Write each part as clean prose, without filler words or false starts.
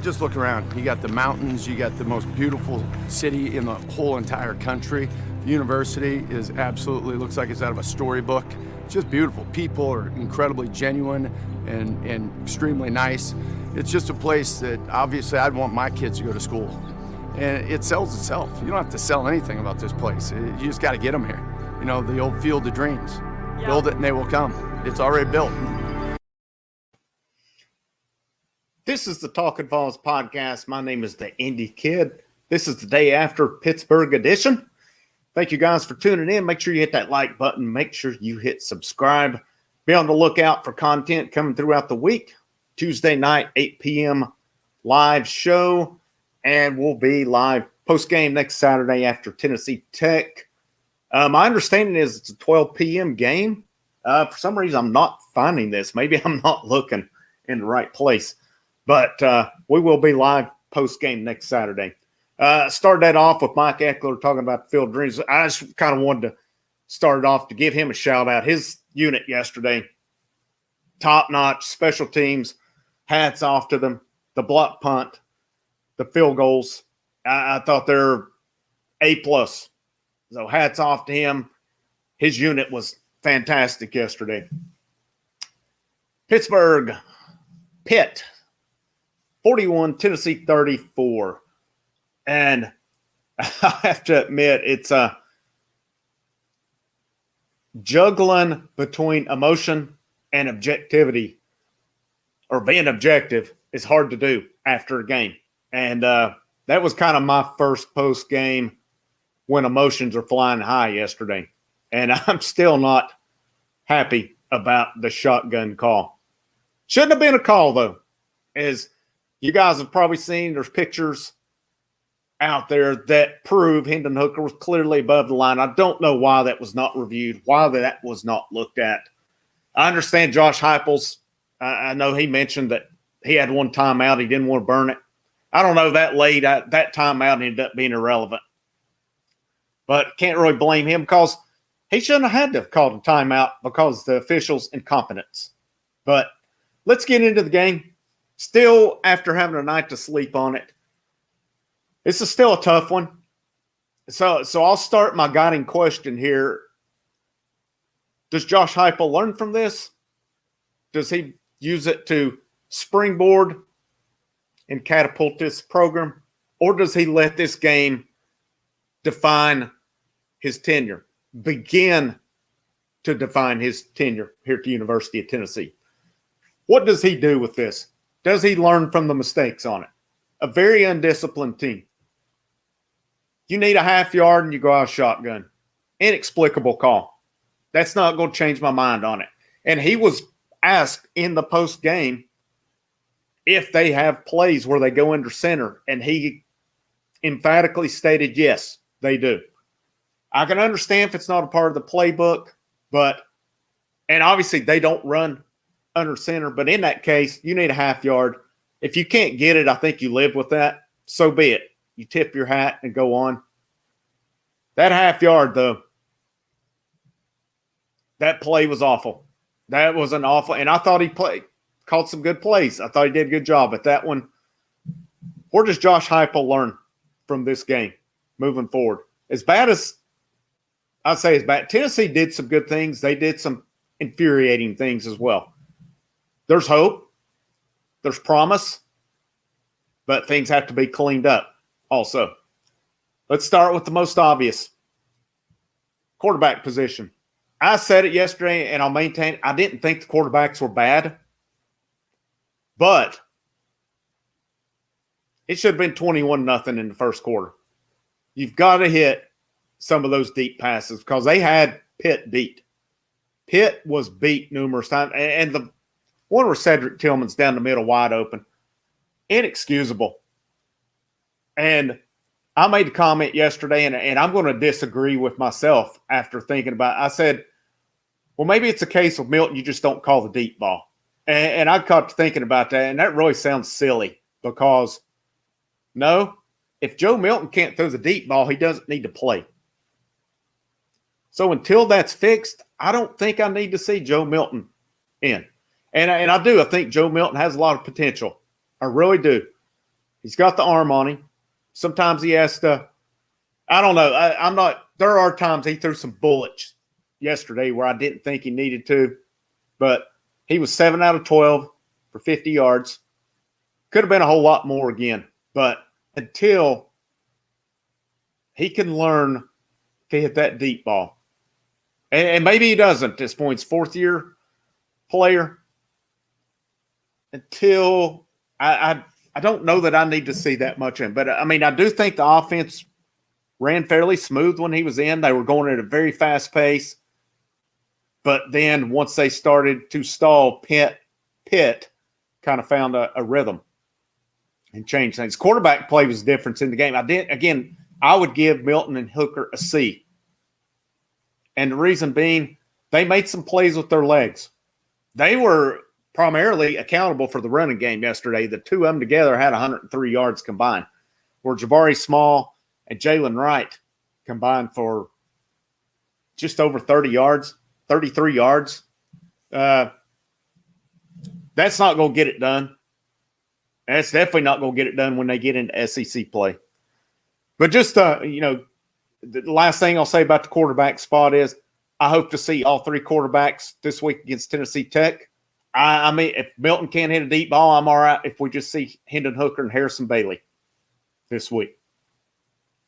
just look around. You got the mountains, you got the most beautiful city in the whole entire country. The university is absolutely, looks like it's out of a storybook. It's just beautiful. People are incredibly genuine and extremely nice. It's just a place that obviously I'd want my kids to go to school. And it sells itself. You don't have to sell anything about this place. You just got to get them here. You know, the old field of dreams. Yeah. Build it and they will come. It's already built. This is the Talkin VAWLS podcast. My name is the Indy Kid. This is the day after Pittsburgh edition. Thank you guys for tuning in. Make sure you hit that like button. Make sure you hit subscribe. Be on the lookout for content coming throughout the week. Tuesday night, 8 p.m. live show. And we'll be live post-game next Saturday after Tennessee Tech. My understanding is it's a 12 p.m. game. For some reason, I'm not finding this. Maybe I'm not looking in the right place. But we will be live post-game next Saturday. Started that off with Mike Eckler talking about the field of dreams. I just kind of wanted to start it off to give him a shout-out. His unit yesterday, top-notch, special teams, hats off to them. The block punt, the field goals, I thought they're A+. So hats off to him. His unit was fantastic yesterday. Pittsburgh, Pitt, 41, Tennessee 34. And I have to admit, it's juggling between emotion and objectivity, or being objective, is hard to do after a game. And that was kind of my first post game when emotions are flying high yesterday. And I'm still not happy about the shotgun call. Shouldn't have been a call, though. As you guys have probably seen, there's pictures out there that prove Hendon Hooker was clearly above the line. I don't know why that was not reviewed, why that was not looked at. I understand Josh Heupel's. I know he mentioned that he had one timeout. He didn't want to burn it. I don't know that late. That timeout ended up being irrelevant. But can't really blame him because he shouldn't have had to have called a timeout because of the officials' incompetence. But let's get into the game. Still, after having a night to sleep on it, this is still a tough one. So I'll start my guiding question here. Does Josh Heupel learn from this? Does he use it to springboard and catapult this program? Or does he let this game define his tenure, begin to define his tenure here at the University of Tennessee? What does he do with this? Does he learn from the mistakes on it? A very undisciplined team. You need a half yard and you go out shotgun. Inexplicable call. That's not going to change my mind on it. And he was asked in the post game if they have plays where they go under center, and he emphatically stated yes, they do. I can understand if it's not a part of the playbook, and obviously they don't run under center, but in that case, you need a half yard. If you can't get it, I think you live with that. So be it. You tip your hat and go on. That half yard, though, that play was awful. That was an awful, and I thought he called some good plays. I thought he did a good job at that one. Where does Josh Heupel learn from this game moving forward? As bad as I'd say, as bad. Tennessee did some good things. They did some infuriating things as well. There's hope. There's promise. But things have to be cleaned up also. Let's start with the most obvious. Quarterback position. I said it yesterday, and I'll maintain it. I didn't think the quarterbacks were bad. But it should have been 21-0 in the first quarter. You've got to hit some of those deep passes because they had Pitt beat. Pitt was beat numerous times. And the one where Cedric Tillman's down the middle wide open. Inexcusable. And I made a comment yesterday, and I'm going to disagree with myself after thinking about it. I said, well, maybe it's a case of Milton, you just don't call the deep ball. And I got to thinking about that, and that really sounds silly because, no, if Joe Milton can't throw the deep ball, he doesn't need to play. So until that's fixed, I don't think I need to see Joe Milton in. And I do. I think Joe Milton has a lot of potential. I really do. He's got the arm on him. Sometimes he has to. I don't know. I'm not. There are times he threw some bullets yesterday where I didn't think he needed to, but he was 7 out of 12 for 50 yards. Could have been a whole lot more again, but until he can learn to hit that deep ball, and maybe he doesn't at this point. He's 4th-year player. Until I don't know that I need to see that much in, but I mean, I do think the offense ran fairly smooth when he was in. They were going at a very fast pace. But then once they started to stall, Pitt kind of found a rhythm and changed things. Quarterback play was the difference in the game. I would give Milton and Hooker a C. And the reason being, they made some plays with their legs. They were primarily accountable for the running game yesterday. The two of them together had 103 yards combined, where Jabari Small and Jalen Wright combined for just over 30 yards, 33 yards. That's not going to get it done. That's definitely not going to get it done when they get into SEC play. But just, the last thing I'll say about the quarterback spot is I hope to see all 3 quarterbacks this week against Tennessee Tech. I mean, if Milton can't hit a deep ball, I'm all right if we just see Hendon Hooker and Harrison Bailey this week.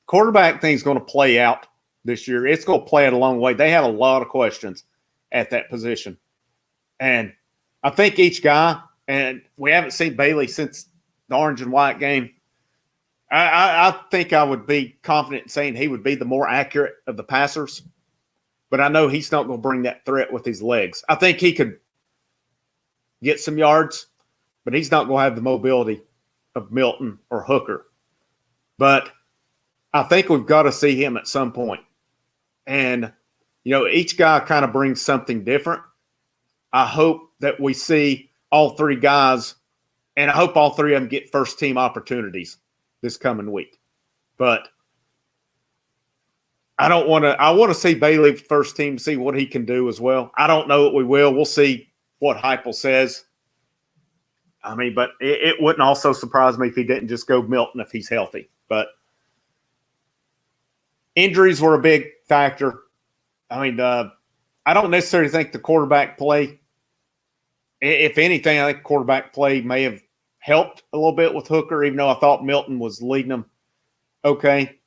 Quarterback thing's going to play out this year. It's going to play out a long way. They have a lot of questions at that position. And I think each guy, and we haven't seen Bailey since the orange and white game, I think I would be confident in saying he would be the more accurate of the passers. But I know he's not going to bring that threat with his legs. I think he could get some yards, but he's not going to have the mobility of Milton or Hooker. But I think we've got to see him at some point. And, each guy kind of brings something different. I hope that we see all 3 guys, and I hope all 3 of them get first-team opportunities this coming week. But I want to see Bailey first team, see what he can do as well. I don't know that we will. We'll see what Heupel says. I mean, but it wouldn't also surprise me if he didn't just go Milton if he's healthy. But injuries were a big factor. I mean, I don't necessarily think the quarterback play, if anything, I think quarterback play may have helped a little bit with Hooker, even though I thought Milton was leading them okay.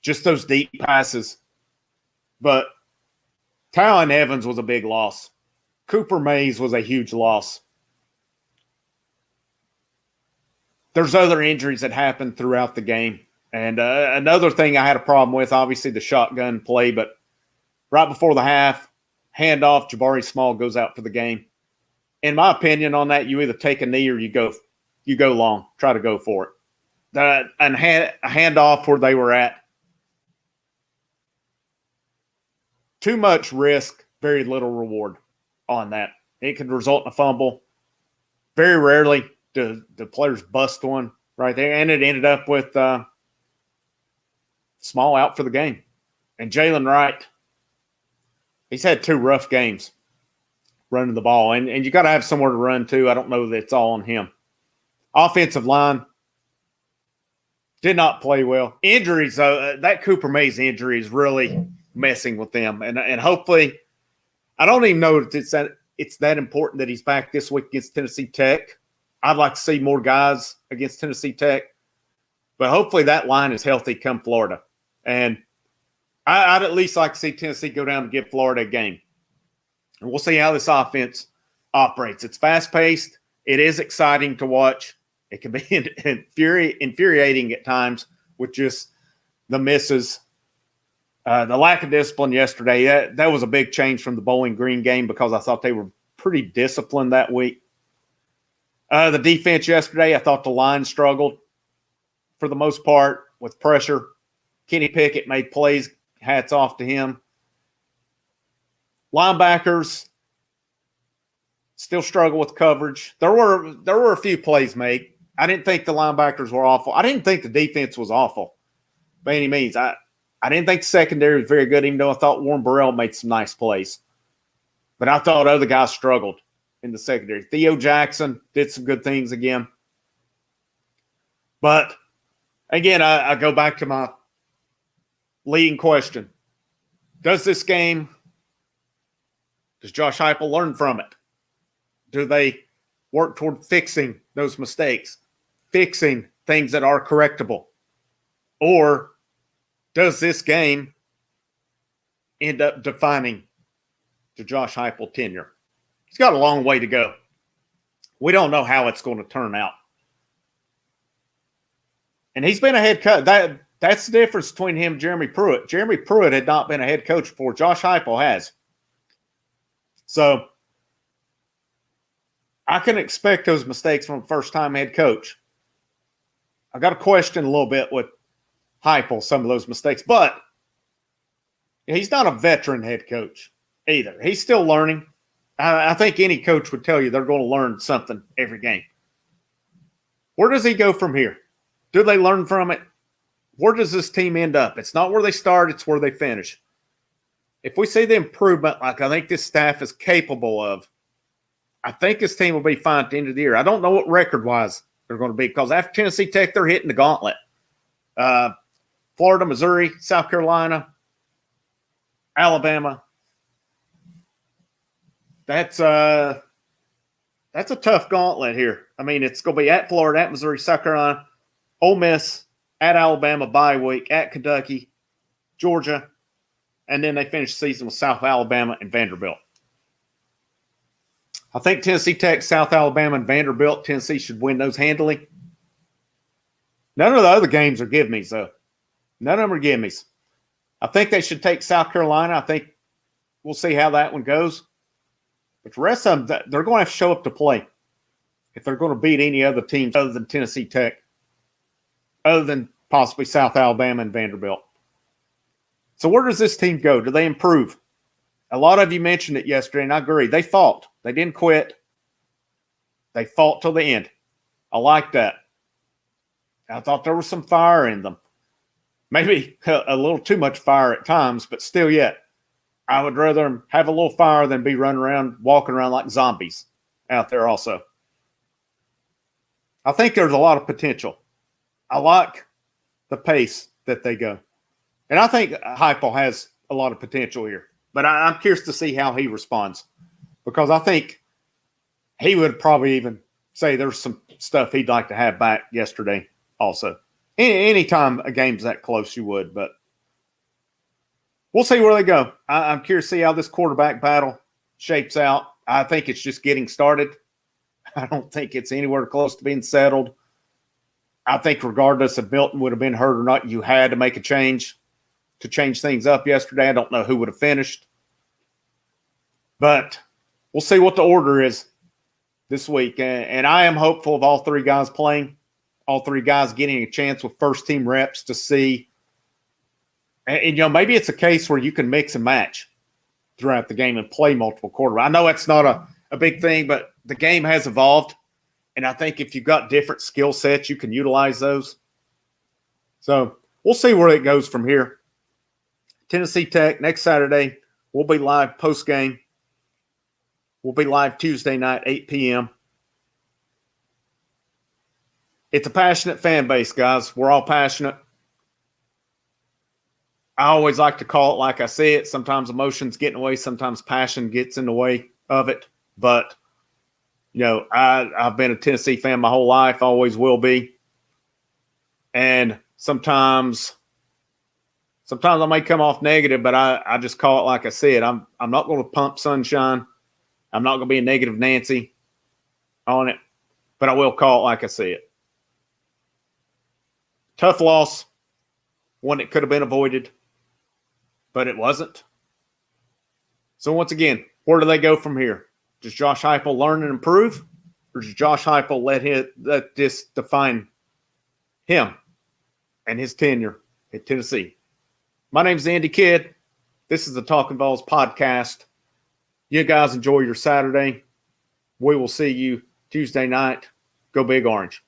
Just those deep passes. But Talon Evans was a big loss. Cooper Mays was a huge loss. There's other injuries that happened throughout the game. And another thing I had a problem with, obviously the shotgun play, but right before the half, handoff, Jabari Small goes out for the game. In my opinion on that, you either take a knee or you go long, try to go for it. A handoff where they were at. Too much risk, very little reward on that. It could result in a fumble. Very rarely do the players bust one right there. And it ended up with Small out for the game. And Jalen Wright, he's had 2 rough games running the ball. And you got to have somewhere to run to. I don't know that it's all on him. Offensive line did not play well. Injuries, though, that Cooper Mays injury is really messing with them. And hopefully, I don't even know that it's that important that he's back this week against Tennessee Tech. I'd like to see more guys against Tennessee Tech. But hopefully that line is healthy come Florida. And I'd at least like to see Tennessee go down and give Florida a game. And we'll see how this offense operates. It's fast-paced. It is exciting to watch. It can be infuriating at times with just the misses. The lack of discipline yesterday, that was a big change from the Bowling Green game because I thought they were pretty disciplined that week. The defense yesterday, I thought the line struggled for the most part with pressure. Kenny Pickett made plays. Hats off to him. Linebackers still struggle with coverage. There were a few plays made. I didn't think the linebackers were awful. I didn't think the defense was awful by any means. I didn't think the secondary was very good, even though I thought Warren Burrell made some nice plays. But I thought other guys struggled in the secondary. Theo Jackson did some good things again. But again, I go back to my leading question. Does Josh Heupel learn from it? Do they work toward fixing those mistakes, fixing things that are correctable? Or does this game end up defining the Josh Heupel tenure? He's got a long way to go. We don't know how it's going to turn out. And he's been a head coach. That's the difference between him and Jeremy Pruitt. Jeremy Pruitt had not been a head coach before. Josh Heupel has. So I can expect those mistakes from a first-time head coach. I got to question a little bit with Heupel, some of those mistakes. But he's not a veteran head coach either. He's still learning. I think any coach would tell you they're going to learn something every game. Where does he go from here? Do they learn from it? Where does this team end up? It's not where they start, it's where they finish. If we see the improvement like I think this staff is capable of, I think this team will be fine at the end of the year. I don't know what record-wise they're going to be because after Tennessee Tech, they're hitting the gauntlet. Florida, Missouri, South Carolina, Alabama. That's a tough gauntlet here. I mean, it's going to be at Florida, at Missouri, South Carolina, Ole Miss, at Alabama, bye week, at Kentucky, Georgia, and then they finish the season with South Alabama and Vanderbilt. I think Tennessee Tech, South Alabama, and Vanderbilt, Tennessee should win those handily. None of the other games are give-me's, though. None of them are give-me's. I think they should take South Carolina. I think we'll see how that one goes. But the rest of them, they're going to have to show up to play if they're going to beat any other teams other than Tennessee Tech, other than possibly South Alabama and Vanderbilt. So where does this team go? Do they improve? A lot of you mentioned it yesterday, and I agree. They fought. They didn't quit. They fought till the end. I like that. I thought there was some fire in them. Maybe a little too much fire at times, but still yet. I would rather them have a little fire than be running around, walking around like zombies out there also. I think there's a lot of potential. I like the pace that they go. And I think Heupel has a lot of potential here. But I'm curious to see how he responds because I think he would probably even say there's some stuff he'd like to have back yesterday also. Anytime a game's that close, you would. But we'll see where they go. I'm curious to see how this quarterback battle shapes out. I think it's just getting started. I don't think it's anywhere close to being settled. I think regardless if Milton would have been hurt or not, you had to make a change to change things up yesterday. I don't know who would have finished. But we'll see what the order is this week. And I am hopeful of all three guys playing, all three guys getting a chance with first-team reps to see. And, maybe it's a case where you can mix and match throughout the game and play multiple quarterbacks. I know it's not a big thing, but the game has evolved. And I think if you've got different skill sets, you can utilize those. So we'll see where it goes from here. Tennessee Tech next Saturday. We'll be live post-game. We'll be live Tuesday night, 8 p.m. It's a passionate fan base, guys. We're all passionate. I always like to call it like I see it. Sometimes emotions get in the way. Sometimes passion gets in the way of it. But, I've been a Tennessee fan my whole life. Always will be. And sometimes I may come off negative, but I just call it like I see it. I'm not going to pump sunshine. I'm not going to be a negative Nancy on it, but I will call it like I see it. Tough loss, one that could have been avoided, but it wasn't. So once again, where do they go from here? Does Josh Heupel learn and improve, or does Josh Heupel let this define him and his tenure at Tennessee? My name's Andy Kidd. This is the Talkin' VAWLS podcast. You guys enjoy your Saturday. We will see you Tuesday night. Go Big Orange.